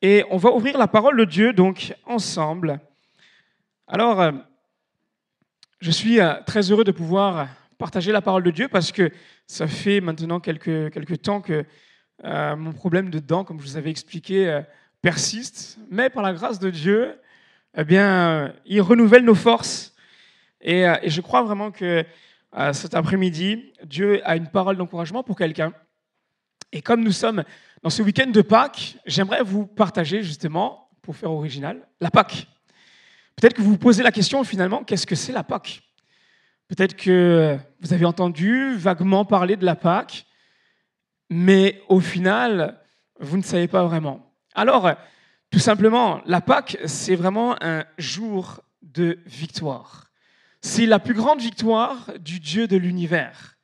Et on va ouvrir la parole de Dieu, donc, ensemble. Alors, je suis très heureux de pouvoir partager la parole de Dieu parce que ça fait maintenant quelques temps que mon problème de dents, comme je vous avais expliqué, persiste. Mais par la grâce de Dieu, eh bien, il renouvelle nos forces. Et je crois vraiment que cet après-midi, Dieu a une parole d'encouragement pour quelqu'un. Et comme nous sommes dans ce week-end de Pâques, j'aimerais vous partager justement, pour faire original, la Pâques. Peut-être que vous vous posez la question finalement, qu'est-ce que c'est la Pâques ? Peut-être que vous avez entendu vaguement parler de la Pâques, mais au final, vous ne savez pas vraiment. Alors, tout simplement, la Pâques, c'est vraiment un jour de victoire. C'est la plus grande victoire du Dieu de l'univers.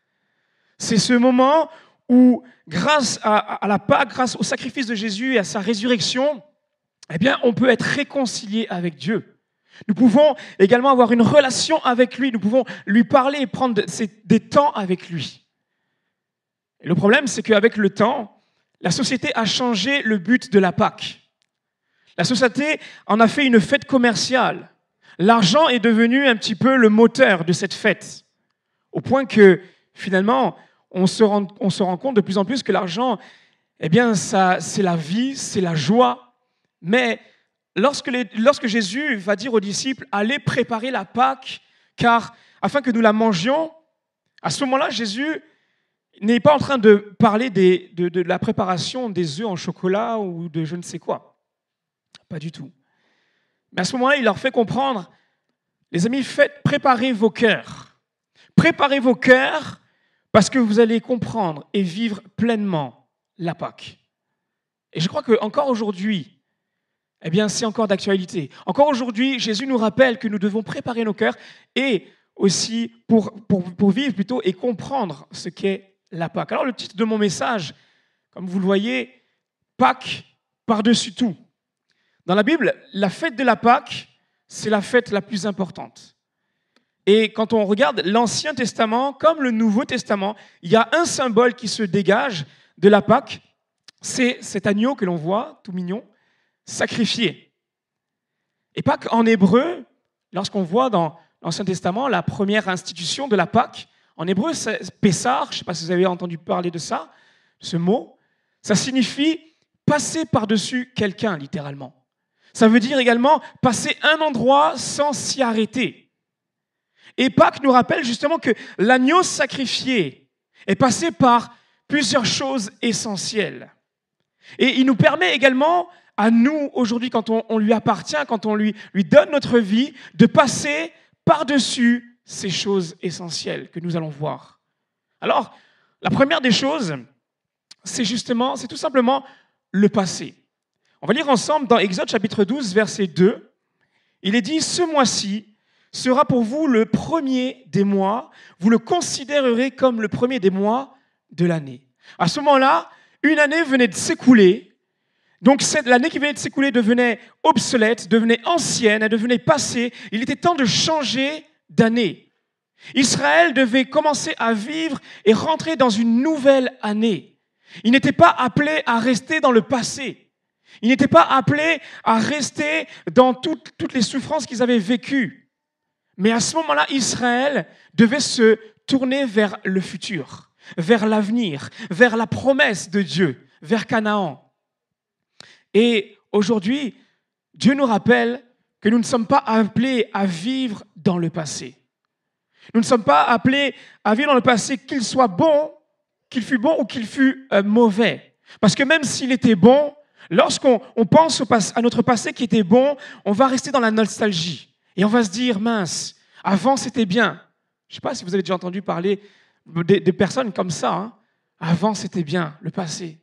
C'est ce moment où, grâce à la Pâques, grâce au sacrifice de Jésus et à sa résurrection, eh bien, on peut être réconcilié avec Dieu. Nous pouvons également avoir une relation avec lui, nous pouvons lui parler et prendre des temps avec lui. Et le problème, c'est qu'avec le temps, la société a changé le but de la Pâques. La société en a fait une fête commerciale. L'argent est devenu un petit peu le moteur de cette fête, au point que, finalement, on se rend compte de plus en plus que l'argent, eh bien, ça, c'est la vie, c'est la joie. Mais lorsque Jésus va dire aux disciples, allez préparer la Pâque, car afin que nous la mangions, à ce moment-là, Jésus n'est pas en train de parler de la préparation des œufs en chocolat ou de je ne sais quoi. Pas du tout. Mais à ce moment-là, il leur fait comprendre, les amis, préparez vos cœurs. Préparez vos cœurs parce que vous allez comprendre et vivre pleinement la Pâque. Et je crois qu'encore aujourd'hui, eh bien, c'est encore d'actualité. Encore aujourd'hui, Jésus nous rappelle que nous devons préparer nos cœurs et aussi pour vivre plutôt et comprendre ce qu'est la Pâque. Alors, le titre de mon message, comme vous le voyez, Pâque par-dessus tout. Dans la Bible, la fête de la Pâque, c'est la fête la plus importante. Et quand on regarde l'Ancien Testament comme le Nouveau Testament, il y a un symbole qui se dégage de la Pâque, c'est cet agneau que l'on voit, tout mignon, sacrifié. Et Pâques en hébreu, lorsqu'on voit dans l'Ancien Testament la première institution de la Pâque, en hébreu, c'est Pessar, je ne sais pas si vous avez entendu parler de ça, ce mot, ça signifie passer par-dessus quelqu'un, littéralement. Ça veut dire également passer un endroit sans s'y arrêter. Et Pâques nous rappelle justement que l'agneau sacrifié est passé par plusieurs choses essentielles. Et il nous permet également, à nous, aujourd'hui, quand on lui appartient, quand on lui donne notre vie, de passer par-dessus ces choses essentielles que nous allons voir. Alors, la première des choses, c'est tout simplement le passé. On va lire ensemble dans Exode chapitre 12, verset 2. Il est dit « Ce mois-ci sera pour vous le premier des mois. Vous le considérerez comme le premier des mois de l'année. » À ce moment-là, une année venait de s'écouler. Donc l'année qui venait de s'écouler devenait obsolète, devenait ancienne, elle devenait passée. Il était temps de changer d'année. Israël devait commencer à vivre et rentrer dans une nouvelle année. Il n'était pas appelé à rester dans le passé. Ils n'étaient pas appelés à rester dans toutes les souffrances qu'ils avaient vécues. Mais à ce moment-là, Israël devait se tourner vers le futur, vers l'avenir, vers la promesse de Dieu, vers Canaan. Et aujourd'hui, Dieu nous rappelle que nous ne sommes pas appelés à vivre dans le passé. Nous ne sommes pas appelés à vivre dans le passé, qu'il soit bon, qu'il fût bon ou qu'il fût mauvais. Parce que même s'il était bon, lorsqu'on pense à notre passé qui était bon, on va rester dans la nostalgie. Et on va se dire, mince, avant c'était bien. Je ne sais pas si vous avez déjà entendu parler des personnes comme ça. Hein. Avant c'était bien, le passé.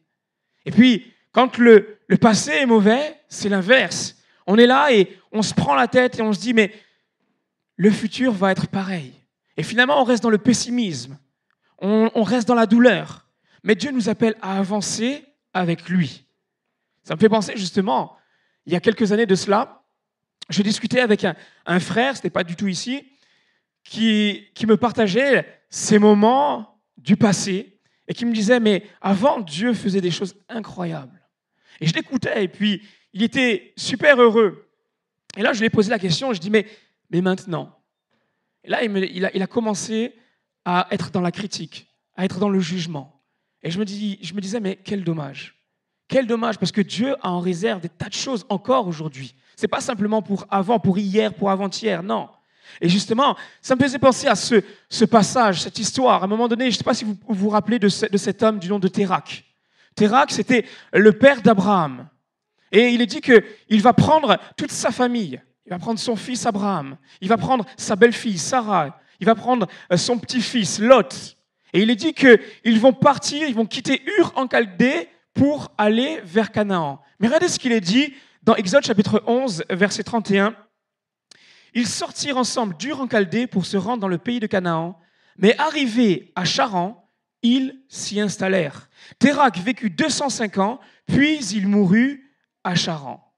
Et puis, quand le passé est mauvais, c'est l'inverse. On est là et on se prend la tête et on se dit, mais le futur va être pareil. Et finalement, on reste dans le pessimisme. On reste dans la douleur. Mais Dieu nous appelle à avancer avec lui. Ça me fait penser justement, il y a quelques années de cela, je discutais avec un frère, ce n'était pas du tout ici, qui me partageait ces moments du passé et qui me disait, mais avant, Dieu faisait des choses incroyables. Et je l'écoutais, et puis il était super heureux. Et là, je lui ai posé la question, je dis, mais maintenant? Et là, il a commencé à être dans la critique, à être dans le jugement. Et je me disais, mais quel dommage. Quel dommage, parce que Dieu a en réserve des tas de choses encore aujourd'hui. Ce n'est pas simplement pour avant, pour hier, pour avant-hier, non. Et justement, ça me faisait penser à ce passage, cette histoire. À un moment donné, je ne sais pas si vous vous rappelez de cet homme du nom de Térak. Térak, c'était le père d'Abraham. Et il est dit qu'il va prendre toute sa famille. Il va prendre son fils Abraham. Il va prendre sa belle-fille Sarah. Il va prendre son petit-fils Lot. Et il est dit qu'ils vont partir, ils vont quitter Ur en Chaldée pour aller vers Canaan. Mais regardez ce qu'il est dit dans Exode chapitre 11, verset 31. Ils sortirent ensemble d'Ur en Chaldée pour se rendre dans le pays de Canaan. Mais arrivés à Charan, ils s'y installèrent. Térak vécut 205 ans, puis il mourut à Charan.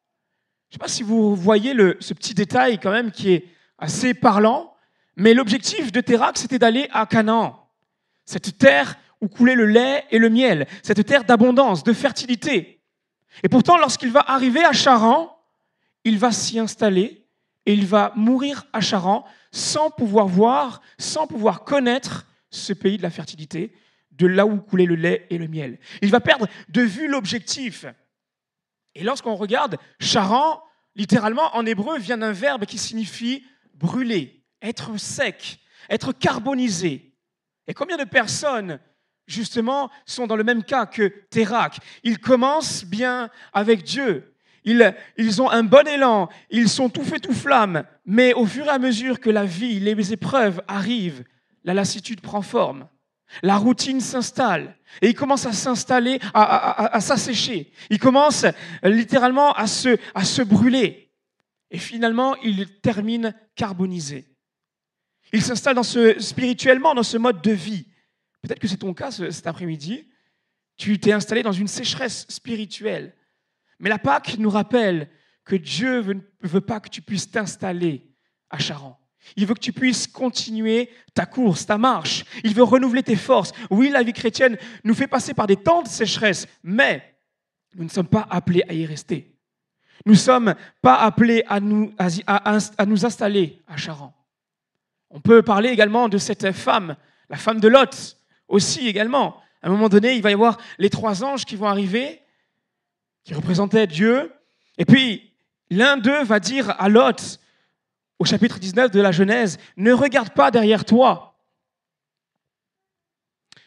Je ne sais pas si vous voyez ce petit détail quand même qui est assez parlant, mais l'objectif de Térak, c'était d'aller à Canaan, cette terre où coulait le lait et le miel, cette terre d'abondance, de fertilité. Et pourtant, lorsqu'il va arriver à Charan, il va s'y installer et il va mourir à Charan sans pouvoir voir, sans pouvoir connaître ce pays de la fertilité, de là où coulait le lait et le miel. Il va perdre de vue l'objectif. Et lorsqu'on regarde, Charan, littéralement, en hébreu, vient d'un verbe qui signifie brûler, être sec, être carbonisé. Et combien de personnes, justement, sont dans le même cas que Térak? Ils commencent bien avec Dieu. Ils ont un bon élan, ils sont tout feu, tout flamme. Mais au fur et à mesure que la vie, les épreuves arrivent, la lassitude prend forme. La routine s'installe et il commence à s'installer, à s'assécher. Il commence littéralement à se brûler. Et finalement, il termine carbonisé. Il s'installe spirituellement dans ce mode de vie. Peut-être que c'est ton cas cet après-midi. Tu t'es installé dans une sécheresse spirituelle. Mais la Pâque nous rappelle que Dieu ne veut pas que tu puisses t'installer à Charan. Il veut que tu puisses continuer ta course, ta marche. Il veut renouveler tes forces. Oui, la vie chrétienne nous fait passer par des temps de sécheresse, mais nous ne sommes pas appelés à y rester. Nous ne sommes pas appelés à nous installer à Charan. On peut parler également de cette femme, la femme de Lot, aussi également. À un moment donné, il va y avoir les 3 anges qui vont arriver, qui représentaient Dieu. Et puis, l'un d'eux va dire à Lot, au chapitre 19 de la Genèse, « Ne regarde pas derrière toi.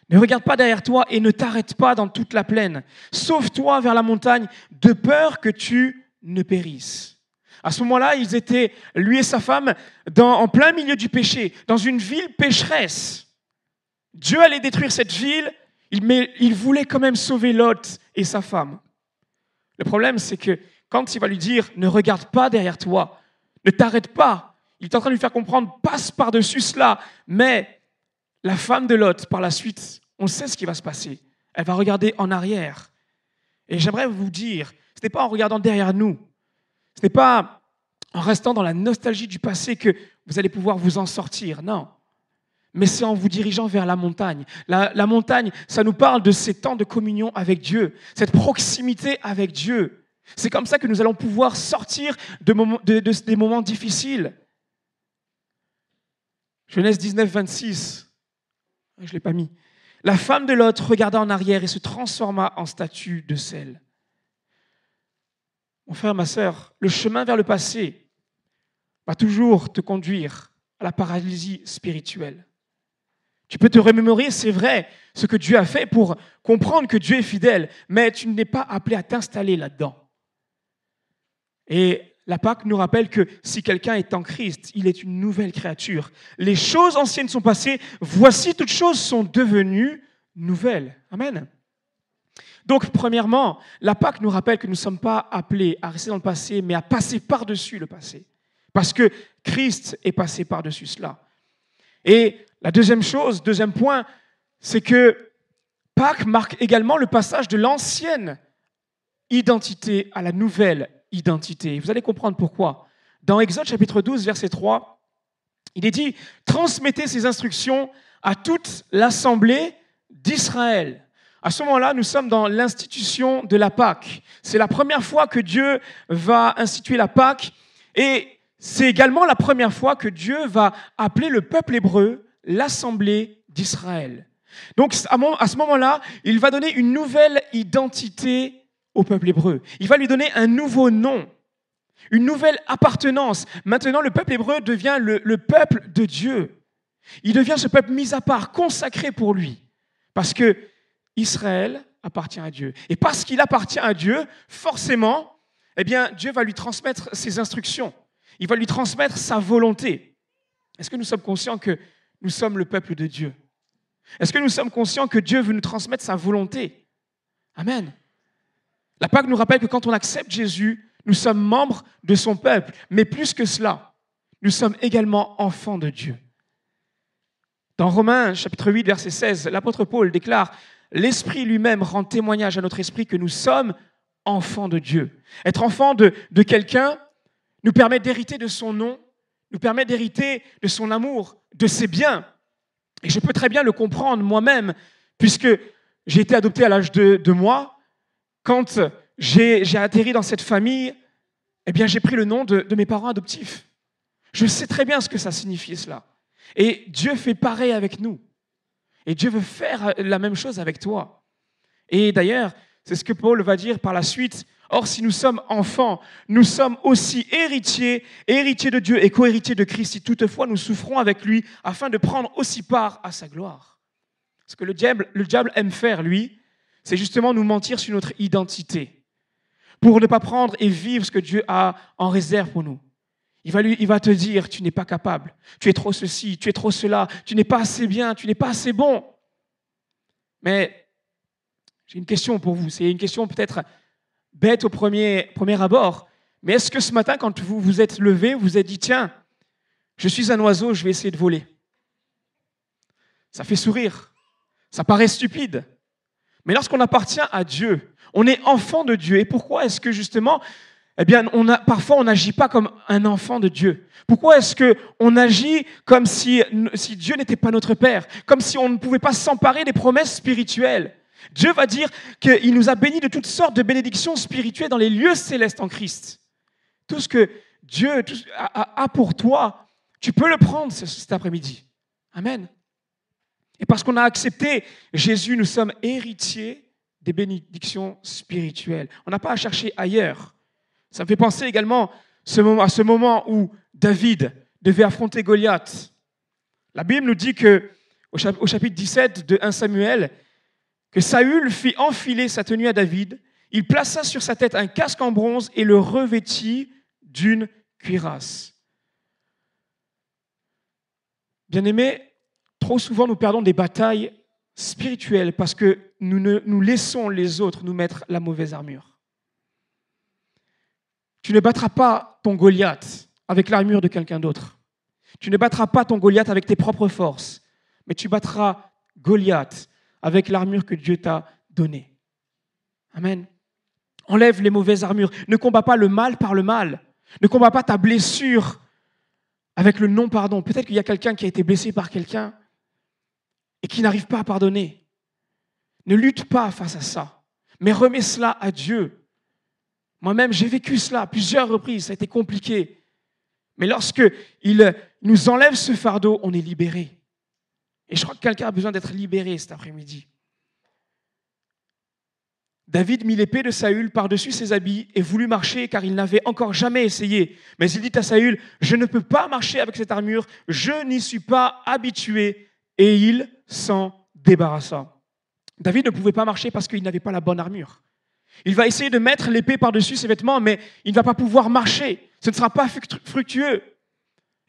Ne regarde pas derrière toi et ne t'arrête pas dans toute la plaine. Sauve-toi vers la montagne, de peur que tu ne périsses. » À ce moment-là, ils étaient, lui et sa femme, en plein milieu du péché, dans une ville pécheresse. Dieu allait détruire cette ville, mais il voulait quand même sauver Lot et sa femme. Le problème, c'est que quand il va lui dire « Ne regarde pas derrière toi », ne t'arrête pas. Il est en train de lui faire comprendre, passe par-dessus cela. Mais la femme de Lot, par la suite, on sait ce qui va se passer. Elle va regarder en arrière. Et j'aimerais vous dire, ce n'est pas en regardant derrière nous, ce n'est pas en restant dans la nostalgie du passé que vous allez pouvoir vous en sortir, non. Mais c'est en vous dirigeant vers la montagne. La montagne, ça nous parle de ces temps de communion avec Dieu, cette proximité avec Dieu. C'est comme ça que nous allons pouvoir sortir des moments difficiles. Genèse 19, 26. Je ne l'ai pas mis. La femme de Lot regarda en arrière et se transforma en statue de sel. Mon frère, ma sœur, le chemin vers le passé va toujours te conduire à la paralysie spirituelle. Tu peux te remémorer, c'est vrai, ce que Dieu a fait pour comprendre que Dieu est fidèle, mais tu n'es pas appelé à t'installer là-dedans. Et la Pâque nous rappelle que si quelqu'un est en Christ, il est une nouvelle créature. Les choses anciennes sont passées, voici toutes choses sont devenues nouvelles. Amen. Donc, premièrement, la Pâque nous rappelle que nous ne sommes pas appelés à rester dans le passé, mais à passer par-dessus le passé. Parce que Christ est passé par-dessus cela. Et la deuxième point, c'est que Pâques marque également le passage de l'ancienne identité à la nouvelle identité. Vous allez comprendre pourquoi. Dans Exode chapitre 12, verset 3, il est dit « Transmettez ces instructions à toute l'assemblée d'Israël. À ce moment-là, nous sommes dans l'institution de la Pâque. C'est la première fois que Dieu va instituer la Pâque et c'est également la première fois que Dieu va appeler le peuple hébreu l'Assemblée d'Israël. Donc à ce moment-là, il va donner une nouvelle identité au peuple hébreu. Il va lui donner un nouveau nom, une nouvelle appartenance. Maintenant, le peuple hébreu devient le peuple de Dieu. Il devient ce peuple mis à part, consacré pour lui. Parce que Israël appartient à Dieu. Et parce qu'il appartient à Dieu, forcément, eh bien, Dieu va lui transmettre ses instructions. Il va lui transmettre sa volonté. Est-ce que nous sommes conscients que nous sommes le peuple de Dieu? Est-ce que nous sommes conscients que Dieu veut nous transmettre sa volonté? Amen. La Pâque nous rappelle que quand on accepte Jésus, nous sommes membres de son peuple. Mais plus que cela, nous sommes également enfants de Dieu. Dans Romains, chapitre 8, verset 16, l'apôtre Paul déclare « L'Esprit lui-même rend témoignage à notre esprit que nous sommes enfants de Dieu. » Être enfant de quelqu'un nous permet d'hériter de son nom, nous permet d'hériter de son amour, de ses biens. Et je peux très bien le comprendre moi-même, puisque j'ai été adopté à l'âge de 2 mois. Quand j'ai atterri dans cette famille, eh bien, j'ai pris le nom de mes parents adoptifs. Je sais très bien ce que ça signifie, cela. Et Dieu fait pareil avec nous. Et Dieu veut faire la même chose avec toi. Et d'ailleurs, c'est ce que Paul va dire par la suite. Or, si nous sommes enfants, nous sommes aussi héritiers de Dieu et co-héritiers de Christ, si toutefois nous souffrons avec lui, afin de prendre aussi part à sa gloire. Ce que le diable aime faire, lui, c'est justement nous mentir sur notre identité, pour ne pas prendre et vivre ce que Dieu a en réserve pour nous. Il va te dire, tu n'es pas capable, tu es trop ceci, tu es trop cela, tu n'es pas assez bien, tu n'es pas assez bon. Mais j'ai une question pour vous, c'est une question peut-être bête au premier abord, mais est-ce que ce matin, quand vous vous êtes levé, vous vous êtes dit, tiens, je suis un oiseau, je vais essayer de voler? Ça fait sourire, ça paraît stupide, mais lorsqu'on appartient à Dieu, on est enfant de Dieu. Et pourquoi est-ce que justement, eh bien, parfois on n'agit pas comme un enfant de Dieu? Pourquoi est-ce qu'on agit comme si Dieu n'était pas notre Père, comme si on ne pouvait pas s'emparer des promesses spirituelles? Dieu va dire qu'il nous a bénis de toutes sortes de bénédictions spirituelles dans les lieux célestes en Christ. Tout ce que Dieu a pour toi, tu peux le prendre cet après-midi. Amen. Et parce qu'on a accepté Jésus, nous sommes héritiers des bénédictions spirituelles. On n'a pas à chercher ailleurs. Ça me fait penser également à ce moment où David devait affronter Goliath. La Bible nous dit au chapitre 17 de 1 Samuel, que Saül fit enfiler sa tenue à David, il plaça sur sa tête un casque en bronze et le revêtit d'une cuirasse. Bien-aimés, trop souvent nous perdons des batailles spirituelles parce que nous laissons les autres nous mettre la mauvaise armure. Tu ne battras pas ton Goliath avec l'armure de quelqu'un d'autre. Tu ne battras pas ton Goliath avec tes propres forces, mais tu battras Goliath avec l'armure que Dieu t'a donnée. Amen. Enlève les mauvaises armures. Ne combats pas le mal par le mal. Ne combats pas ta blessure avec le non-pardon. Peut-être qu'il y a quelqu'un qui a été blessé par quelqu'un et qui n'arrive pas à pardonner. Ne lutte pas face à ça, mais remets cela à Dieu. Moi-même, j'ai vécu cela à plusieurs reprises. Ça a été compliqué. Mais lorsqu'il nous enlève ce fardeau, on est libéré. Et je crois que quelqu'un a besoin d'être libéré cet après-midi. David mit l'épée de Saül par-dessus ses habits et voulut marcher car il n'avait encore jamais essayé. Mais il dit à Saül, je ne peux pas marcher avec cette armure, je n'y suis pas habitué. Et il s'en débarrassa. David ne pouvait pas marcher parce qu'il n'avait pas la bonne armure. Il va essayer de mettre l'épée par-dessus ses vêtements, mais il ne va pas pouvoir marcher. Ce ne sera pas fructueux.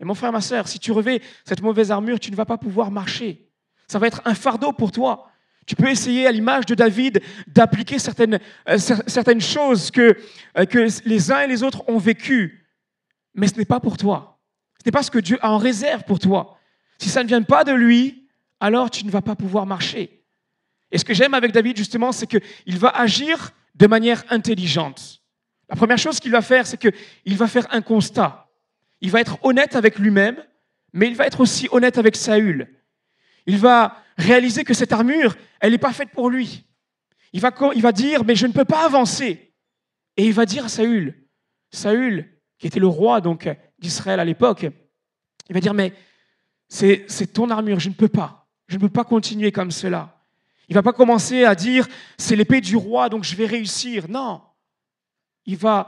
Et mon frère, ma sœur, si tu revêts cette mauvaise armure, tu ne vas pas pouvoir marcher. Ça va être un fardeau pour toi. Tu peux essayer, à l'image de David, d'appliquer certaines choses que les uns et les autres ont vécues. Mais ce n'est pas pour toi. Ce n'est pas ce que Dieu a en réserve pour toi. Si ça ne vient pas de lui, alors tu ne vas pas pouvoir marcher. Et ce que j'aime avec David, justement, c'est qu'il va agir de manière intelligente. La première chose qu'il va faire, c'est qu'il va faire un constat. Il va être honnête avec lui-même, mais il va être aussi honnête avec Saül. Il va réaliser que cette armure, elle n'est pas faite pour lui. Il va dire, mais je ne peux pas avancer. Et il va dire à Saül, qui était le roi donc d'Israël à l'époque, il va dire, mais c'est ton armure, je ne peux pas. Je ne peux pas continuer comme cela. Il ne va pas commencer à dire, c'est l'épée du roi, donc je vais réussir. Non, il va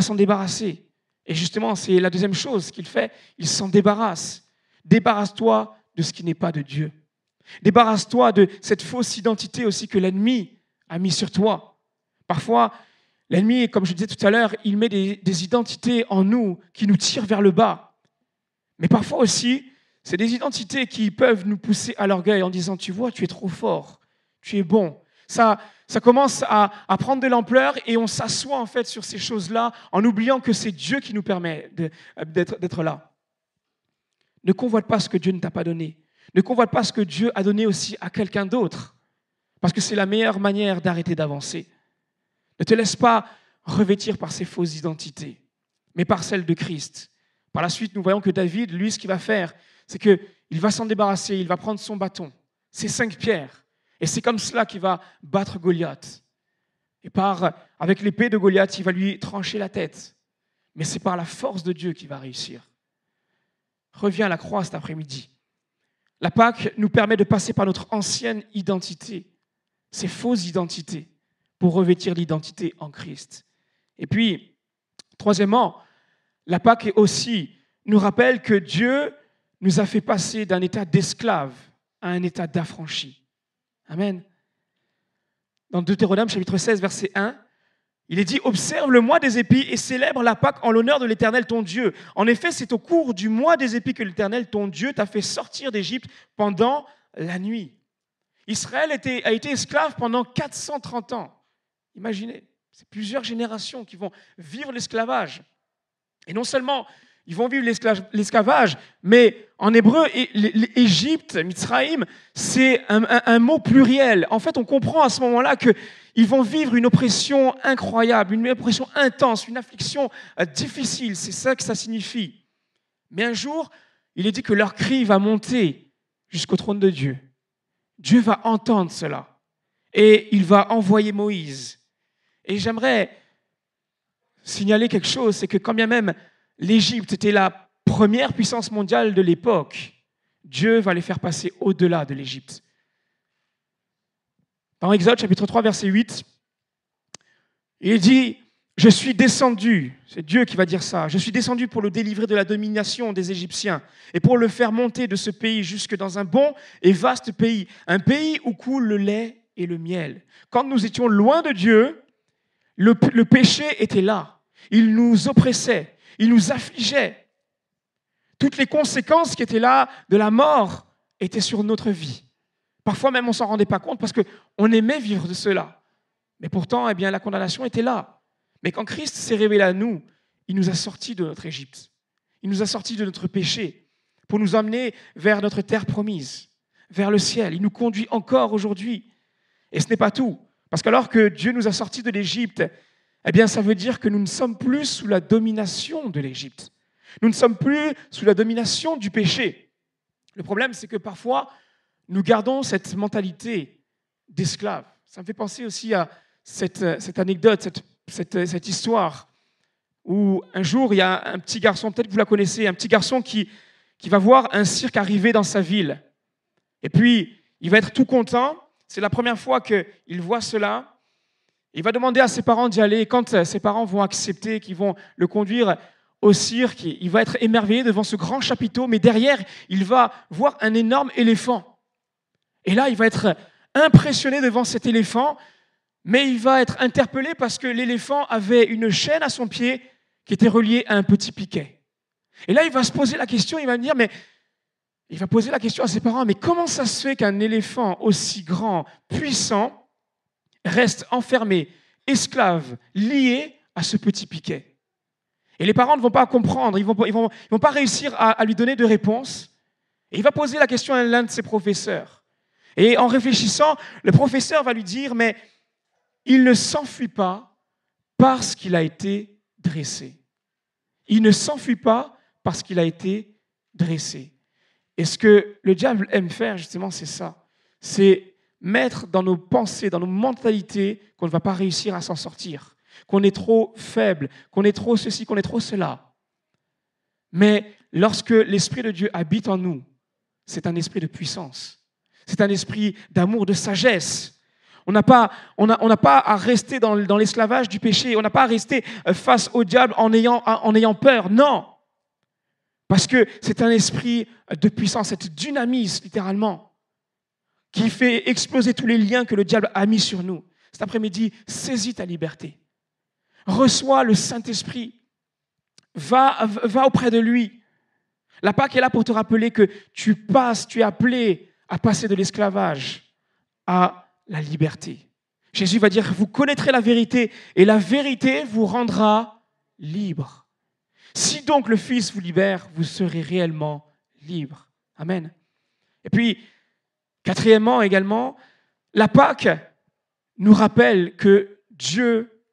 s'en débarrasser. Et justement, c'est la deuxième chose qu'il fait, il s'en débarrasse. Débarrasse-toi de ce qui n'est pas de Dieu. Débarrasse-toi de cette fausse identité aussi que l'ennemi a mis sur toi. Parfois, l'ennemi, comme je disais tout à l'heure, il met des identités en nous qui nous tirent vers le bas. Mais parfois aussi, c'est des identités qui peuvent nous pousser à l'orgueil en disant, tu vois, tu es trop fort, tu es bon. Ça commence à prendre de l'ampleur et on s'assoit en fait sur ces choses-là en oubliant que c'est Dieu qui nous permet d'être là. Ne convoite pas ce que Dieu ne t'a pas donné. Ne convoite pas ce que Dieu a donné aussi à quelqu'un d'autre. Parce que c'est la meilleure manière d'arrêter d'avancer. Ne te laisse pas revêtir par ces fausses identités, mais par celles de Christ. Par la suite, nous voyons que David, lui, ce qu'il va faire, c'est qu'il va s'en débarrasser, il va prendre son bâton, ses 5 pierres. Et c'est comme cela qu'il va battre Goliath. Et avec l'épée de Goliath, il va lui trancher la tête. Mais c'est par la force de Dieu qu'il va réussir. Reviens à la croix cet après-midi. La Pâque nous permet de passer par notre ancienne identité, ces fausses identités, pour revêtir l'identité en Christ. Et puis, troisièmement, la Pâque aussi nous rappelle que Dieu nous a fait passer d'un état d'esclave à un état d'affranchi. Amen. Dans Deutéronome chapitre 16, verset 1, il est dit « Observe le mois des épis et célèbre la Pâque en l'honneur de l'Éternel ton Dieu. En effet, c'est au cours du mois des épis que l'Éternel ton Dieu t'a fait sortir d'Égypte pendant la nuit. » Israël a été esclave pendant 430 ans. Imaginez, c'est plusieurs générations qui vont vivre l'esclavage. Et non seulement ils vont vivre l'esclavage, mais en hébreu, Égypte, Mitzraïm, c'est un mot pluriel. En fait, on comprend à ce moment-là qu'ils vont vivre une oppression incroyable, une oppression intense, une affliction difficile. C'est ça que ça signifie. Mais un jour, il est dit que leur cri va monter jusqu'au trône de Dieu. Dieu va entendre cela et il va envoyer Moïse. Et j'aimerais signaler quelque chose, c'est que quand bien même l'Égypte était la première puissance mondiale de l'époque, Dieu va les faire passer au-delà de l'Égypte. Dans Exode chapitre 3, verset 8, il dit « Je suis descendu », c'est Dieu qui va dire ça, « Je suis descendu pour le délivrer de la domination des Égyptiens et pour le faire monter de ce pays jusque dans un bon et vaste pays, un pays où coule le lait et le miel. » Quand nous étions loin de Dieu, le péché était là. Il nous oppressait, il nous affligeait. Toutes les conséquences qui étaient là de la mort étaient sur notre vie. Parfois même, on ne s'en rendait pas compte parce qu'on aimait vivre de cela. Mais pourtant, la condamnation était là. Mais quand Christ s'est révélé à nous, il nous a sortis de notre Égypte. Il nous a sortis de notre péché pour nous emmener vers notre terre promise, vers le ciel. Il nous conduit encore aujourd'hui. Et ce n'est pas tout. Parce qu'alors que Dieu nous a sortis de l'Égypte, ça veut dire que nous ne sommes plus sous la domination de l'Égypte. Nous ne sommes plus sous la domination du péché. Le problème, c'est que parfois, nous gardons cette mentalité d'esclave. Ça me fait penser aussi à cette anecdote, cette histoire, où un jour, il y a un petit garçon, peut-être que vous la connaissez, un petit garçon qui va voir un cirque arriver dans sa ville. Et puis, il va être tout content. C'est la première fois qu'il voit cela. Il va demander à ses parents d'y aller. Et quand ses parents vont accepter qu'ils vont le conduire au cirque, il va être émerveillé devant ce grand chapiteau, mais derrière, il va voir un énorme éléphant. Et là, il va être impressionné devant cet éléphant, mais il va être interpellé parce que l'éléphant avait une chaîne à son pied qui était reliée à un petit piquet. Et là, il va se poser la question, il va me dire, il va poser la question à ses parents, mais comment ça se fait qu'un éléphant aussi grand, puissant, reste enfermé, esclave, lié à ce petit piquet? Et les parents ne vont pas comprendre, ils vont pas réussir à lui donner de réponse. Et il va poser la question à l'un de ses professeurs. Et en réfléchissant, le professeur va lui dire, mais il ne s'enfuit pas parce qu'il a été dressé. Il ne s'enfuit pas parce qu'il a été dressé. Et ce que le diable aime faire, justement, c'est ça. C'est mettre dans nos pensées, dans nos mentalités qu'on ne va pas réussir à s'en sortir, qu'on est trop faible, qu'on est trop ceci, qu'on est trop cela. Mais lorsque l'Esprit de Dieu habite en nous, c'est un esprit de puissance, c'est un esprit d'amour, de sagesse. On n'a pas à rester dans l'esclavage du péché, on n'a pas à rester face au diable en ayant peur, non. Parce que c'est un esprit de puissance, cette dynamise littéralement, qui fait exploser tous les liens que le diable a mis sur nous. Cet après-midi, saisis ta liberté. Reçois le Saint-Esprit. Va auprès de lui. La Pâque est là pour te rappeler que tu es appelé à passer de l'esclavage à la liberté. Jésus va dire, vous connaîtrez la vérité et la vérité vous rendra libre. Si donc le Fils vous libère, vous serez réellement libre. Amen. Et puis, quatrièmement également, la Pâque nous rappelle que Dieu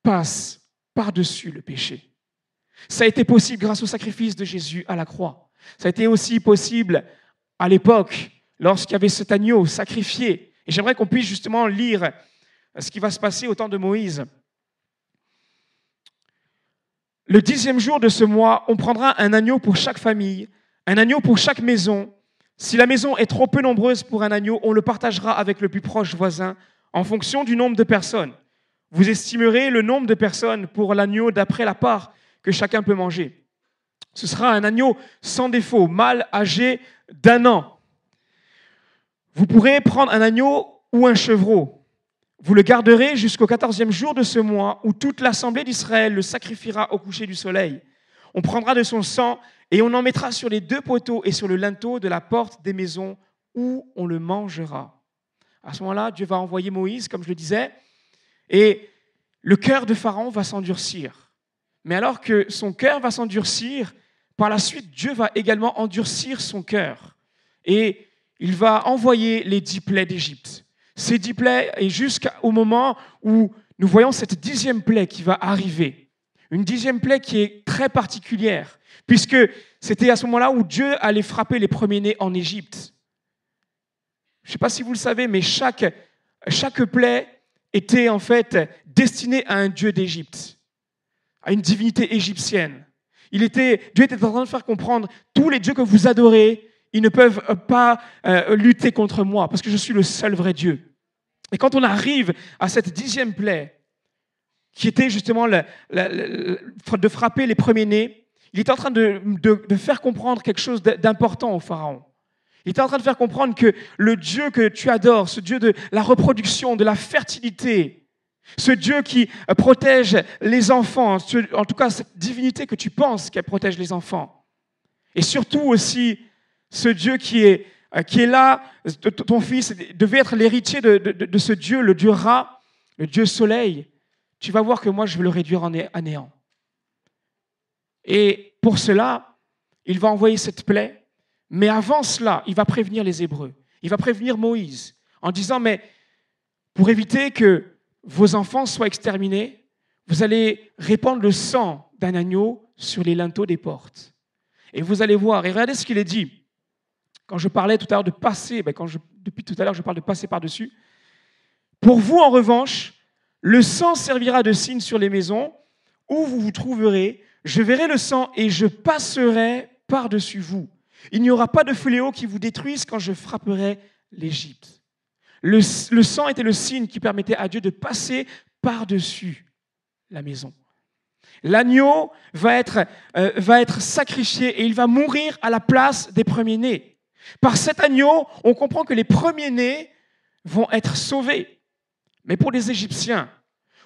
passe par-dessus le péché. Ça a été possible grâce au sacrifice de Jésus à la croix. Ça a été aussi possible à l'époque, lorsqu'il y avait cet agneau sacrifié. Et j'aimerais qu'on puisse justement lire ce qui va se passer au temps de Moïse. Le 10e jour de ce mois, on prendra un agneau pour chaque famille, un agneau pour chaque maison. Si la maison est trop peu nombreuse pour un agneau, on le partagera avec le plus proche voisin en fonction du nombre de personnes. Vous estimerez le nombre de personnes pour l'agneau d'après la part que chacun peut manger. Ce sera un agneau sans défaut, mâle âgé d'1 an. Vous pourrez prendre un agneau ou un chevreau. Vous le garderez jusqu'au 14e jour de ce mois où toute l'assemblée d'Israël le sacrifiera au coucher du soleil. On prendra de son sang et on en mettra sur les 2 poteaux et sur le linteau de la porte des maisons où on le mangera. À ce moment-là, Dieu va envoyer Moïse, comme je le disais, et le cœur de Pharaon va s'endurcir. Mais alors que son cœur va s'endurcir, par la suite, Dieu va également endurcir son cœur. Et il va envoyer les 10 plaies d'Égypte. Ces 10 plaies, et jusqu'au moment où nous voyons cette 10e plaie qui va arriver. Une 10e plaie qui est très particulière, puisque c'était à ce moment-là où Dieu allait frapper les premiers-nés en Égypte. Je ne sais pas si vous le savez, mais chaque plaie était en fait destinée à un dieu d'Égypte, à une divinité égyptienne. Dieu était en train de faire comprendre, tous les dieux que vous adorez, ils ne peuvent pas lutter contre moi, parce que je suis le seul vrai Dieu. Et quand on arrive à cette 10e plaie, qui était justement de frapper les premiers-nés, il était en train de faire comprendre quelque chose d'important au Pharaon. Il était en train de faire comprendre que le Dieu que tu adores, ce Dieu de la reproduction, de la fertilité, ce Dieu qui protège les enfants, en tout cas cette divinité que tu penses qu'elle protège les enfants, et surtout aussi ce Dieu qui est là, ton fils devait être l'héritier de ce Dieu, le Dieu Ra, le Dieu Soleil. Tu vas voir que moi, je vais le réduire à néant. Et pour cela, il va envoyer cette plaie, mais avant cela, il va prévenir les Hébreux. Il va prévenir Moïse en disant, mais pour éviter que vos enfants soient exterminés, vous allez répandre le sang d'un agneau sur les linteaux des portes. Et vous allez voir, et regardez ce qu'il est dit. Quand je parlais tout à l'heure de passer, depuis tout à l'heure je parle de passer par-dessus. Pour vous, en revanche, le sang servira de signe sur les maisons où vous vous trouverez. Je verrai le sang et je passerai par-dessus vous. Il n'y aura pas de fléau qui vous détruise quand je frapperai l'Égypte. Le sang était le signe qui permettait à Dieu de passer par-dessus la maison. L'agneau va être sacrifié et il va mourir à la place des premiers-nés. Par cet agneau, on comprend que les premiers-nés vont être sauvés. Mais pour les Égyptiens,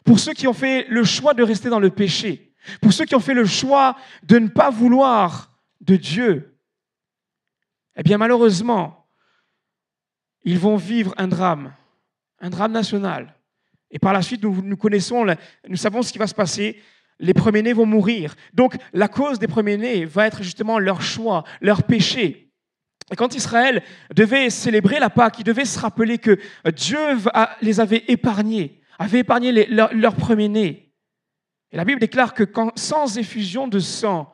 pour ceux qui ont fait le choix de rester dans le péché, pour ceux qui ont fait le choix de ne pas vouloir de Dieu, eh bien malheureusement, ils vont vivre un drame national. Et par la suite, nous savons ce qui va se passer. Les premiers-nés vont mourir. Donc la cause des premiers-nés va être justement leur choix, leur péché. Et quand Israël devait célébrer la Pâque, il devait se rappeler que Dieu les avait épargnés leurs premiers-nés. Et la Bible déclare que sans effusion de sang,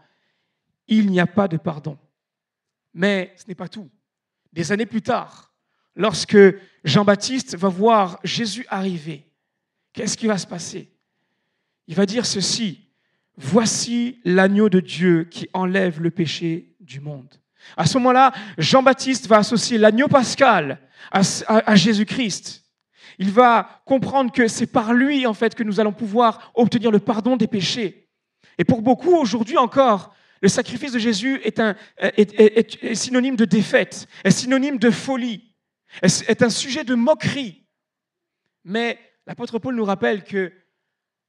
il n'y a pas de pardon. Mais ce n'est pas tout. Des années plus tard, lorsque Jean-Baptiste va voir Jésus arriver, qu'est-ce qui va se passer? Il va dire ceci: « Voici l'agneau de Dieu qui enlève le péché du monde. » À ce moment-là, Jean-Baptiste va associer l'agneau pascal à Jésus-Christ. Il va comprendre que c'est par lui, en fait, que nous allons pouvoir obtenir le pardon des péchés. Et pour beaucoup, aujourd'hui encore, le sacrifice de Jésus est synonyme de défaite, est synonyme de folie, est un sujet de moquerie. Mais l'apôtre Paul nous rappelle que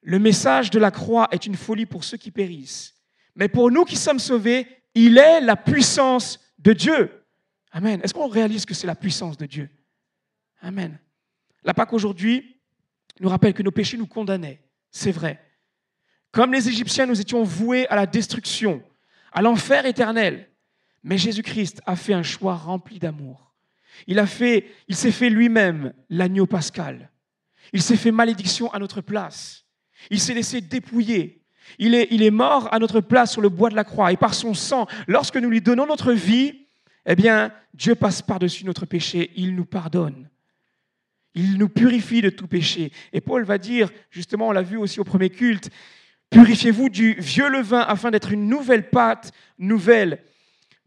le message de la croix est une folie pour ceux qui périssent. Mais pour nous qui sommes sauvés, il est la puissance de Dieu. Amen. Est-ce qu'on réalise que c'est la puissance de Dieu? Amen. La Pâque aujourd'hui nous rappelle que nos péchés nous condamnaient. C'est vrai. Comme les Égyptiens, nous étions voués à la destruction, à l'enfer éternel. Mais Jésus-Christ a fait un choix rempli d'amour. Il s'est fait lui-même l'agneau pascal. Il s'est fait malédiction à notre place. Il s'est laissé dépouiller. Il est mort à notre place sur le bois de la croix. Et par son sang, lorsque nous lui donnons notre vie, eh bien, Dieu passe par-dessus notre péché. Il nous pardonne. Il nous purifie de tout péché. Et Paul va dire, justement, on l'a vu aussi au premier culte, « Purifiez-vous du vieux levain afin d'être une nouvelle pâte nouvelle,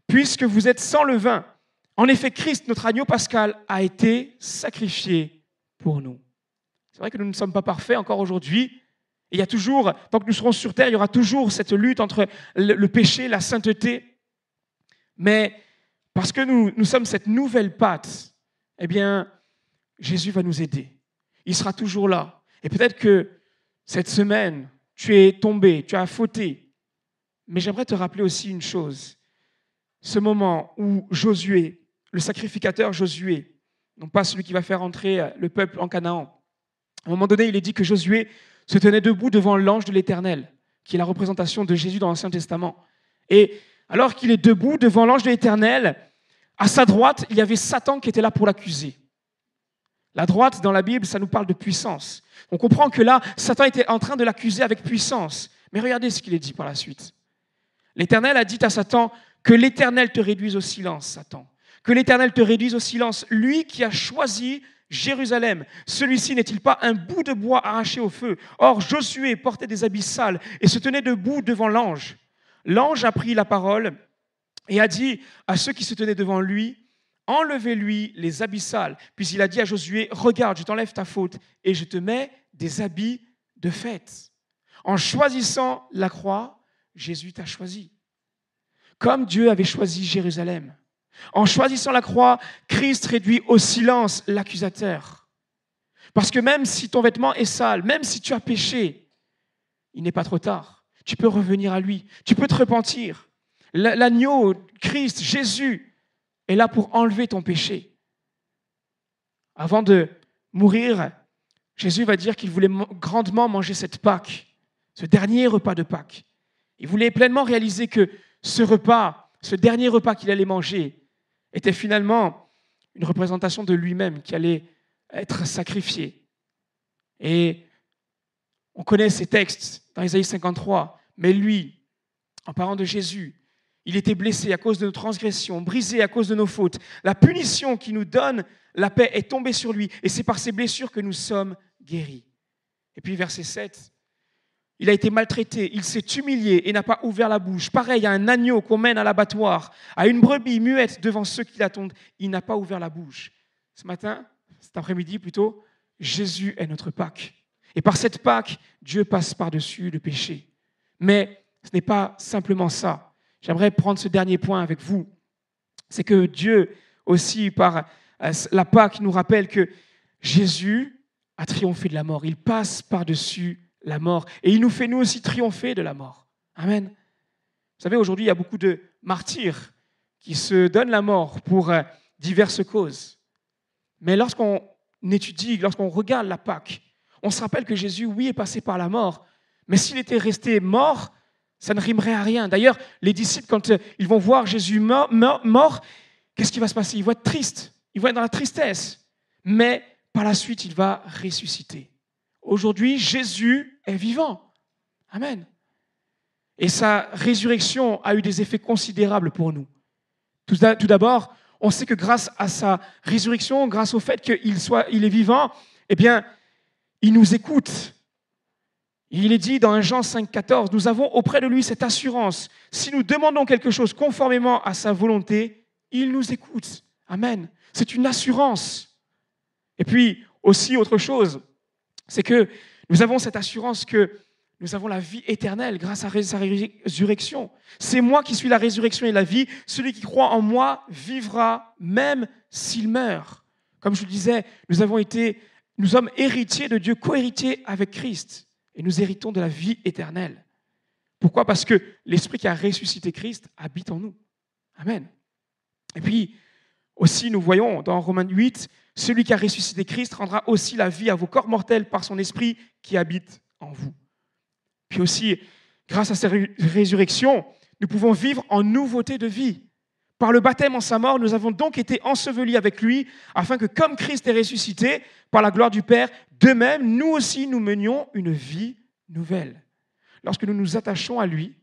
puisque vous êtes sans levain. En effet, Christ, notre agneau pascal, a été sacrifié pour nous. » C'est vrai que nous ne sommes pas parfaits encore aujourd'hui. Et il y a toujours, tant que nous serons sur terre, il y aura toujours cette lutte entre le péché, la sainteté. Mais parce que nous sommes cette nouvelle pâte, eh bien, Jésus va nous aider. Il sera toujours là. Et peut-être que cette semaine, tu es tombé, tu as fauté. Mais j'aimerais te rappeler aussi une chose. Ce moment où Josué, le sacrificateur Josué, non pas celui qui va faire entrer le peuple en Canaan, à un moment donné, il est dit que Josué se tenait debout devant l'ange de l'Éternel, qui est la représentation de Jésus dans l'Ancien Testament. Et alors qu'il est debout devant l'ange de l'Éternel, à sa droite, il y avait Satan qui était là pour l'accuser. La droite, dans la Bible, ça nous parle de puissance. On comprend que là, Satan était en train de l'accuser avec puissance. Mais regardez ce qu'il est dit par la suite. L'Éternel a dit à Satan que l'Éternel te réduise au silence, Satan. Que l'Éternel te réduise au silence, lui qui a choisi Jérusalem. Celui-ci n'est-il pas un bout de bois arraché au feu? Or, Josué portait des habits sales et se tenait debout devant l'ange. L'ange a pris la parole et a dit à ceux qui se tenaient devant lui, « Enlevez-lui les habits sales. » Puis il a dit à Josué, « Regarde, je t'enlève ta faute et je te mets des habits de fête. » En choisissant la croix, Jésus t'a choisi. Comme Dieu avait choisi Jérusalem. En choisissant la croix, Christ réduit au silence l'accusateur. Parce que même si ton vêtement est sale, même si tu as péché, il n'est pas trop tard. Tu peux revenir à lui. Tu peux te repentir. L'agneau, Christ, Jésus, est là pour enlever ton péché. Avant de mourir, Jésus va dire qu'il voulait grandement manger cette Pâque, ce dernier repas de Pâques. Il voulait pleinement réaliser que ce repas, ce dernier repas qu'il allait manger, était finalement une représentation de lui-même qui allait être sacrifié. Et on connaît ces textes dans Ésaïe 53, mais lui, en parlant de Jésus, il était blessé à cause de nos transgressions, brisé à cause de nos fautes. La punition qui nous donne la paix est tombée sur lui, et c'est par ses blessures que nous sommes guéris. Et puis verset 7, il a été maltraité, il s'est humilié et n'a pas ouvert la bouche. Pareil à un agneau qu'on mène à l'abattoir, à une brebis muette devant ceux qui l'attendent, il n'a pas ouvert la bouche. Ce matin, cet après-midi plutôt, Jésus est notre Pâque. Et par cette Pâque, Dieu passe par-dessus le péché. Mais ce n'est pas simplement ça. J'aimerais prendre ce dernier point avec vous. C'est que Dieu aussi, par la Pâque, nous rappelle que Jésus a triomphé de la mort. Il passe par-dessus la mort. Et il nous fait nous aussi triompher de la mort. Amen. Vous savez, aujourd'hui, il y a beaucoup de martyrs qui se donnent la mort pour diverses causes. Mais lorsqu'on étudie, lorsqu'on regarde la Pâque, on se rappelle que Jésus, oui, est passé par la mort. Mais s'il était resté mort, ça ne rimerait à rien. D'ailleurs, les disciples, quand ils vont voir Jésus mort, qu'est-ce qui va se passer? Ils vont être tristes. Ils vont être dans la tristesse. Mais par la suite, il va ressusciter. Aujourd'hui, Jésus est vivant. Amen. Et sa résurrection a eu des effets considérables pour nous. Tout d'abord, On sait que grâce à sa résurrection, grâce au fait qu'il est vivant, eh bien, il nous écoute. Il est dit dans 1 Jean 5,14, nous avons auprès de lui cette assurance. Si nous demandons quelque chose conformément à sa volonté, il nous écoute. Amen. C'est une assurance. Et puis aussi autre chose, c'est que nous avons cette assurance que nous avons la vie éternelle grâce à sa résurrection. C'est moi qui suis la résurrection et la vie. Celui qui croit en moi vivra même s'il meurt. Comme je le disais, nous sommes héritiers de Dieu, co-héritiers avec Christ. Et nous héritons de la vie éternelle. Pourquoi ? Parce que l'Esprit qui a ressuscité Christ habite en nous. Amen. Et puis, aussi, nous voyons dans Romains 8, celui qui a ressuscité Christ rendra aussi la vie à vos corps mortels par son Esprit qui habite en vous. Puis aussi, grâce à cette résurrection, nous pouvons vivre en nouveauté de vie. Par le baptême en sa mort, nous avons donc été ensevelis avec lui, afin que comme Christ est ressuscité par la gloire du Père, de même, nous aussi, nous menions une vie nouvelle. Lorsque nous nous attachons à lui,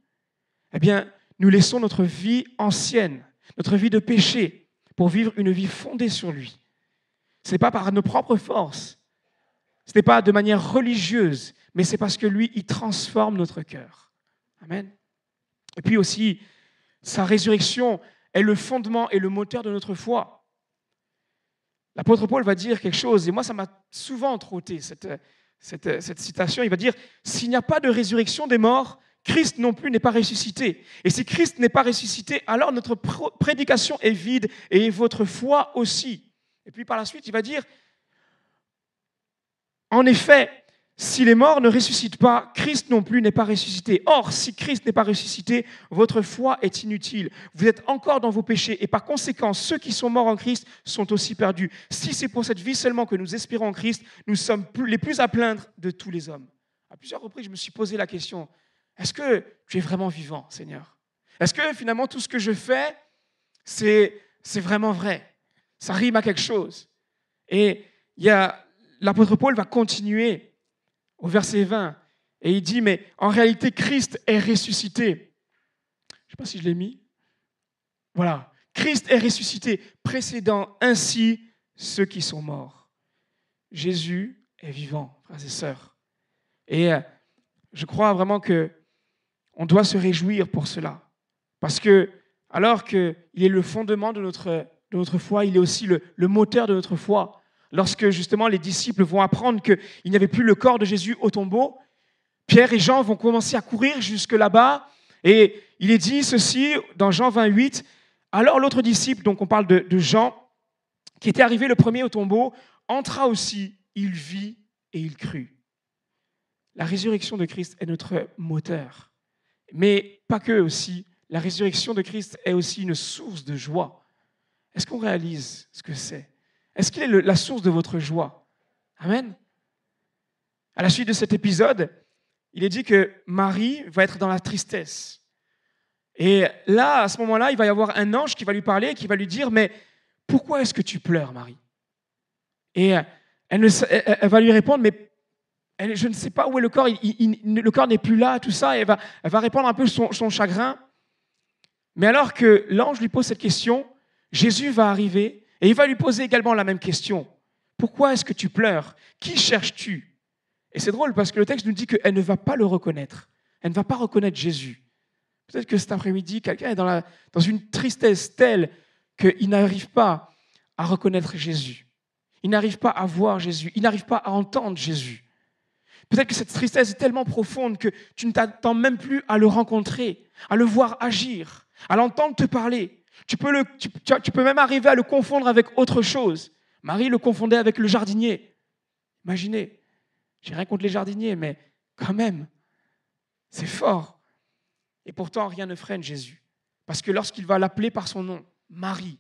eh bien, nous laissons notre vie ancienne, notre vie de péché, pour vivre une vie fondée sur lui. Ce n'est pas par nos propres forces, ce n'est pas de manière religieuse, mais c'est parce que lui, il transforme notre cœur. Amen. Et puis aussi, sa résurrection est le fondement et le moteur de notre foi. L'apôtre Paul va dire quelque chose, et moi, ça m'a souvent trotté, cette citation. Il va dire, s'il n'y a pas de résurrection des morts, Christ non plus n'est pas ressuscité. Et si Christ n'est pas ressuscité, alors notre prédication est vide et votre foi aussi. Et puis par la suite, il va dire, en effet, si les morts ne ressuscitent pas, Christ non plus n'est pas ressuscité. Or, si Christ n'est pas ressuscité, votre foi est inutile. Vous êtes encore dans vos péchés et par conséquent, ceux qui sont morts en Christ sont aussi perdus. Si c'est pour cette vie seulement que nous espérons en Christ, nous sommes les plus à plaindre de tous les hommes. À plusieurs reprises, je me suis posé la question, est-ce que tu es vraiment vivant, Seigneur ? Est-ce que finalement tout ce que je fais, c'est vraiment vrai ? Ça rime à quelque chose. Et l'apôtre Paul va continuer au verset 20, et il dit, mais en réalité, Christ est ressuscité. Je ne sais pas si je l'ai mis. Voilà. Christ est ressuscité, précédant ainsi ceux qui sont morts. Jésus est vivant, frères et sœurs. Et je crois vraiment qu'on doit se réjouir pour cela. Parce que, alors qu'il est le fondement de notre foi, il est aussi le moteur de notre foi. Lorsque justement les disciples vont apprendre qu'il n'y avait plus le corps de Jésus au tombeau, Pierre et Jean vont commencer à courir jusque là-bas. Et il est dit ceci dans Jean 28. Alors l'autre disciple, donc on parle de Jean, qui était arrivé le premier au tombeau, entra aussi, il vit et il crut. La résurrection de Christ est notre moteur. Mais pas que aussi. La résurrection de Christ est aussi une source de joie. Est-ce qu'on réalise ce que c'est ? Est-ce qu'il est la source de votre joie ? Amen. À la suite de cet épisode, il est dit que Marie va être dans la tristesse. Et là, à ce moment-là, il va y avoir un ange qui va lui parler, qui va lui dire, mais pourquoi est-ce que tu pleures, Marie ? Et elle va lui répondre, mais je ne sais pas où est le corps, le corps n'est plus là, tout ça. Et elle va répondre un peu son chagrin. Mais alors que l'ange lui pose cette question, Jésus va arriver et il va lui poser également la même question. Pourquoi est-ce que tu pleures ? Qui cherches-tu ? Et c'est drôle parce que le texte nous dit qu'elle ne va pas le reconnaître. Elle ne va pas reconnaître Jésus. Peut-être que cet après-midi, quelqu'un est dans une tristesse telle qu'il n'arrive pas à reconnaître Jésus. Il n'arrive pas à voir Jésus. Il n'arrive pas à entendre Jésus. Peut-être que cette tristesse est tellement profonde que tu ne t'attends même plus à le rencontrer, à le voir agir, à l'entendre te parler. Tu peux même arriver à le confondre avec autre chose. Marie le confondait avec le jardinier. Imaginez, j'ai rien contre les jardiniers, mais quand même, c'est fort. Et pourtant, rien ne freine Jésus. Parce que lorsqu'il va l'appeler par son nom, Marie,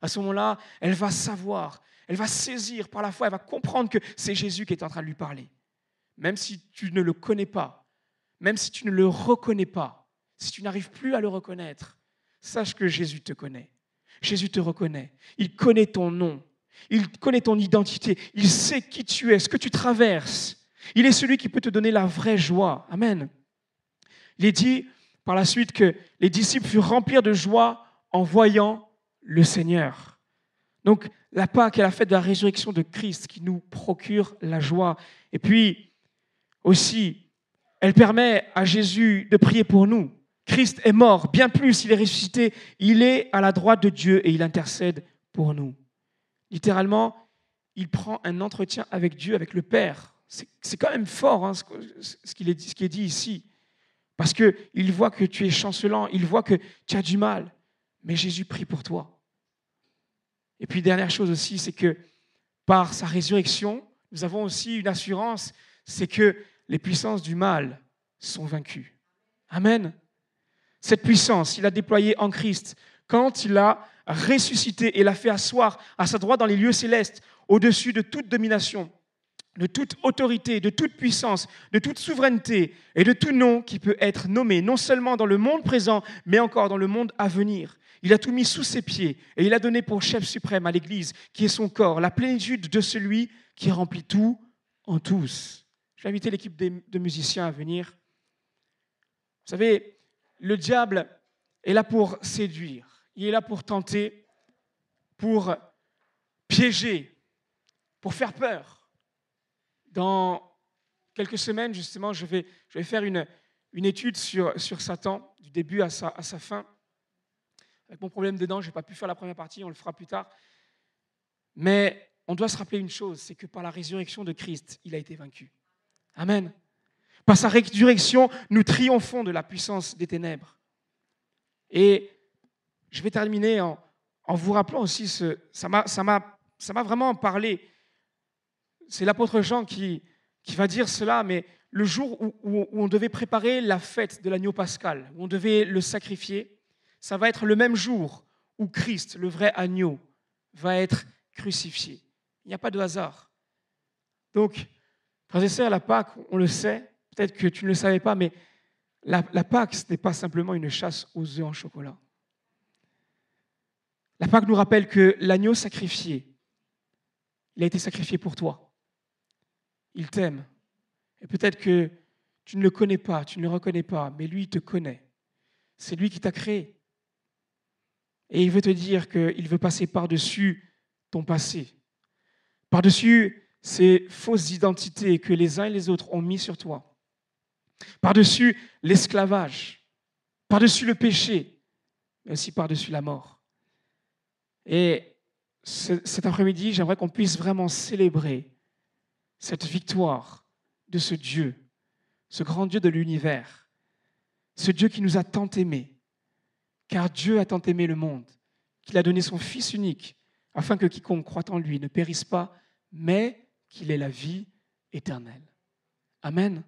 à ce moment-là, elle va savoir, elle va saisir par la foi, elle va comprendre que c'est Jésus qui est en train de lui parler. Même si tu ne le connais pas, même si tu ne le reconnais pas, si tu n'arrives plus à le reconnaître, sache que Jésus te connaît. Jésus te reconnaît. Il connaît ton nom. Il connaît ton identité. Il sait qui tu es, ce que tu traverses. Il est celui qui peut te donner la vraie joie. Amen. Il est dit par la suite que les disciples furent remplis de joie en voyant le Seigneur. Donc, la Pâque est la fête de la résurrection de Christ qui nous procure la joie. Et puis, aussi, elle permet à Jésus de prier pour nous. Christ est mort, bien plus, il est ressuscité, il est à la droite de Dieu et il intercède pour nous. Littéralement, il prend un entretien avec Dieu, avec le Père. C'est quand même fort hein, ce qui est dit ici. Parce qu'il voit que tu es chancelant, il voit que tu as du mal. Mais Jésus prie pour toi. Et puis, dernière chose aussi, c'est que par sa résurrection, nous avons aussi une assurance, c'est que les puissances du mal sont vaincues. Amen. Cette puissance, il l'a déployée en Christ quand il l'a ressuscité et l'a fait asseoir à sa droite dans les lieux célestes, au-dessus de toute domination, de toute autorité, de toute puissance, de toute souveraineté et de tout nom qui peut être nommé, non seulement dans le monde présent, mais encore dans le monde à venir. Il a tout mis sous ses pieds et il a donné pour chef suprême à l'Église, qui est son corps, la plénitude de celui qui remplit tout en tous. Je vais inviter l'équipe de musiciens à venir. Vous savez, le diable est là pour séduire, il est là pour tenter, pour piéger, pour faire peur. Dans quelques semaines, justement, je vais faire une étude sur Satan, du début à sa fin. Avec mon problème de dents, je n'ai pas pu faire la première partie, on le fera plus tard. Mais on doit se rappeler une chose, c'est que par la résurrection de Christ, il a été vaincu. Amen. Par sa résurrection, nous triomphons de la puissance des ténèbres. Et je vais terminer en vous rappelant aussi, ça m'a vraiment parlé. C'est l'apôtre Jean qui va dire cela, mais le jour où on devait préparer la fête de l'agneau pascal, où on devait le sacrifier, ça va être le même jour où Christ, le vrai agneau, va être crucifié. Il n'y a pas de hasard. Donc, frères et sœurs, la Pâque, on le sait, peut-être que tu ne le savais pas, mais la Pâque, ce n'est pas simplement une chasse aux œufs en chocolat. La Pâque nous rappelle que l'agneau sacrifié, il a été sacrifié pour toi. Il t'aime. Et peut-être que tu ne le connais pas, tu ne le reconnais pas, mais lui, il te connaît. C'est lui qui t'a créé. Et il veut te dire qu'il veut passer par-dessus ton passé, par-dessus ces fausses identités que les uns et les autres ont mis sur toi, par-dessus l'esclavage, par-dessus le péché, mais aussi par-dessus la mort. Et cet après-midi, j'aimerais qu'on puisse vraiment célébrer cette victoire de ce Dieu, ce grand Dieu de l'univers, ce Dieu qui nous a tant aimés, car Dieu a tant aimé le monde, qu'il a donné son Fils unique, afin que quiconque croit en lui ne périsse pas, mais qu'il ait la vie éternelle. Amen.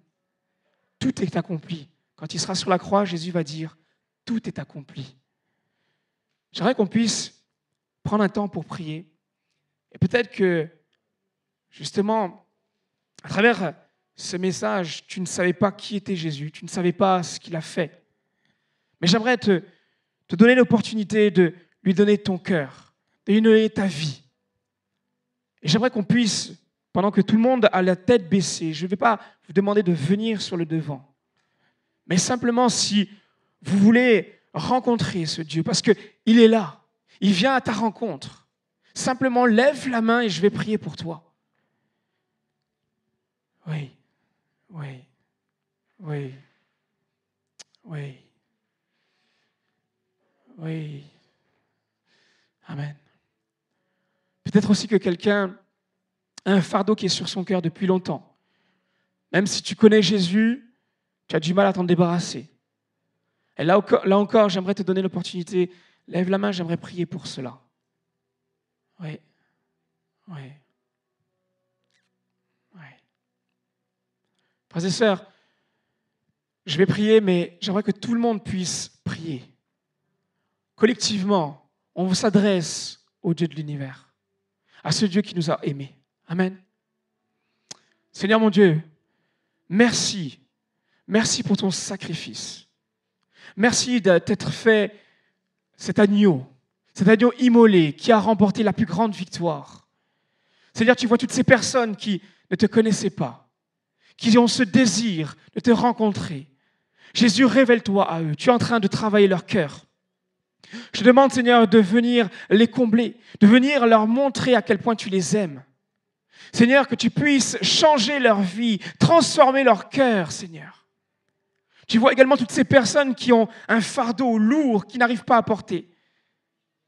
Tout est accompli. Quand il sera sur la croix, Jésus va dire, tout est accompli. J'aimerais qu'on puisse prendre un temps pour prier. Et peut-être que, justement, à travers ce message, tu ne savais pas qui était Jésus, tu ne savais pas ce qu'il a fait. Mais j'aimerais te donner l'opportunité de lui donner ton cœur, de lui donner ta vie. Et j'aimerais qu'on puisse, pendant que tout le monde a la tête baissée, je ne vais pas vous demander de venir sur le devant, mais simplement si vous voulez rencontrer ce Dieu, parce qu'il est là, il vient à ta rencontre. Simplement lève la main et je vais prier pour toi. Oui, oui, oui, oui, oui. Amen. Peut-être aussi que quelqu'un a un fardeau qui est sur son cœur depuis longtemps. Même si tu connais Jésus, tu as du mal à t'en débarrasser. Et là encore, j'aimerais te donner l'opportunité. Lève la main, j'aimerais prier pour cela. Oui, oui, oui. Frères et sœurs, je vais prier, mais j'aimerais que tout le monde puisse prier. Collectivement, on s'adresse au Dieu de l'univers, à ce Dieu qui nous a aimés. Amen. Seigneur mon Dieu, merci. Merci pour ton sacrifice. Merci de t'être fait cet agneau immolé qui a remporté la plus grande victoire. Seigneur, tu vois toutes ces personnes qui ne te connaissaient pas, qui ont ce désir de te rencontrer. Jésus, révèle-toi à eux. Tu es en train de travailler leur cœur. Je te demande, Seigneur, de venir les combler, de venir leur montrer à quel point tu les aimes. Seigneur, que tu puisses changer leur vie, transformer leur cœur, Seigneur. Tu vois également toutes ces personnes qui ont un fardeau lourd, qui n'arrivent pas à porter.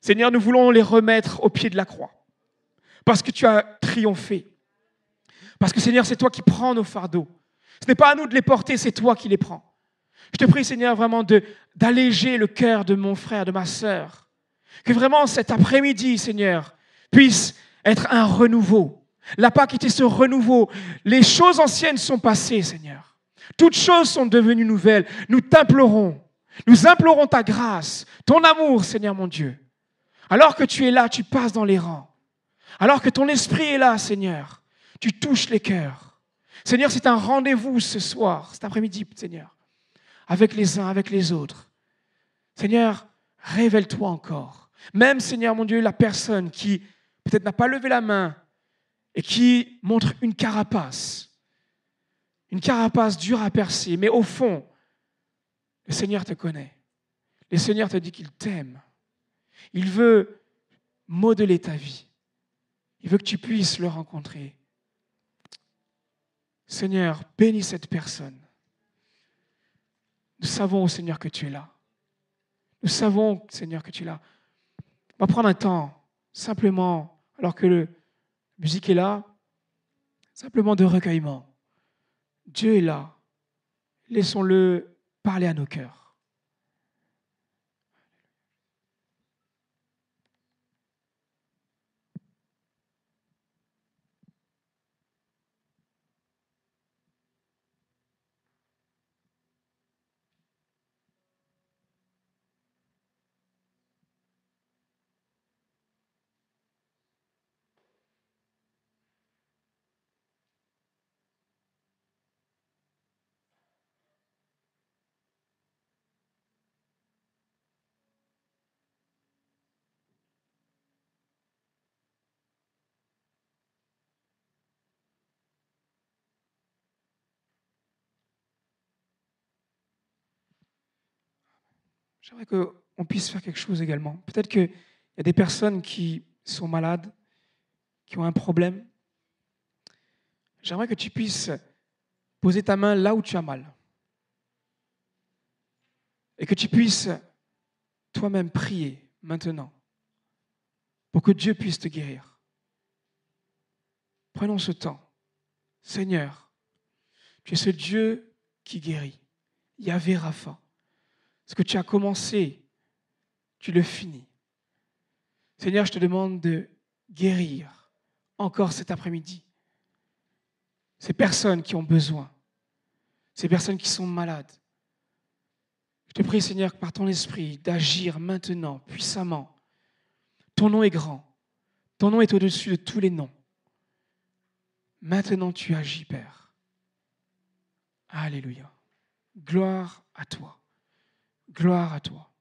Seigneur, nous voulons les remettre au pied de la croix, parce que tu as triomphé. Parce que, Seigneur, c'est toi qui prends nos fardeaux. Ce n'est pas à nous de les porter, c'est toi qui les prends. Je te prie, Seigneur, vraiment d'alléger le cœur de mon frère, de ma sœur. Que vraiment cet après-midi, Seigneur, puisse être un renouveau. La Pâque était ce renouveau. Les choses anciennes sont passées, Seigneur. Toutes choses sont devenues nouvelles. Nous t'implorons. Nous implorons ta grâce, ton amour, Seigneur mon Dieu. Alors que tu es là, tu passes dans les rangs. Alors que ton esprit est là, Seigneur, tu touches les cœurs. Seigneur, c'est un rendez-vous ce soir, cet après-midi, Seigneur, avec les uns, avec les autres. Seigneur, révèle-toi encore. Même, Seigneur mon Dieu, la personne qui peut-être n'a pas levé la main et qui montre une carapace dure à percer, mais au fond, le Seigneur te connaît. Le Seigneur te dit qu'il t'aime. Il veut modeler ta vie. Il veut que tu puisses le rencontrer. Seigneur, bénis cette personne. Nous savons, Seigneur, que tu es là. Nous savons, Seigneur, que tu es là. On va prendre un temps, simplement, alors que la musique est là, simplement de recueillement. Dieu est là. Laissons-le parler à nos cœurs. J'aimerais qu'on puisse faire quelque chose également. Peut-être qu'il y a des personnes qui sont malades, qui ont un problème. J'aimerais que tu puisses poser ta main là où tu as mal. Et que tu puisses toi-même prier maintenant pour que Dieu puisse te guérir. Prenons ce temps. Seigneur, tu es ce Dieu qui guérit. Yahvé Rapha. Ce que tu as commencé, tu le finis. Seigneur, je te demande de guérir encore cet après-midi ces personnes qui ont besoin, ces personnes qui sont malades. Je te prie, Seigneur, par ton esprit, d'agir maintenant, puissamment. Ton nom est grand. Ton nom est au-dessus de tous les noms. Maintenant, tu agis, Père. Alléluia. Gloire à toi. Gloire à toi.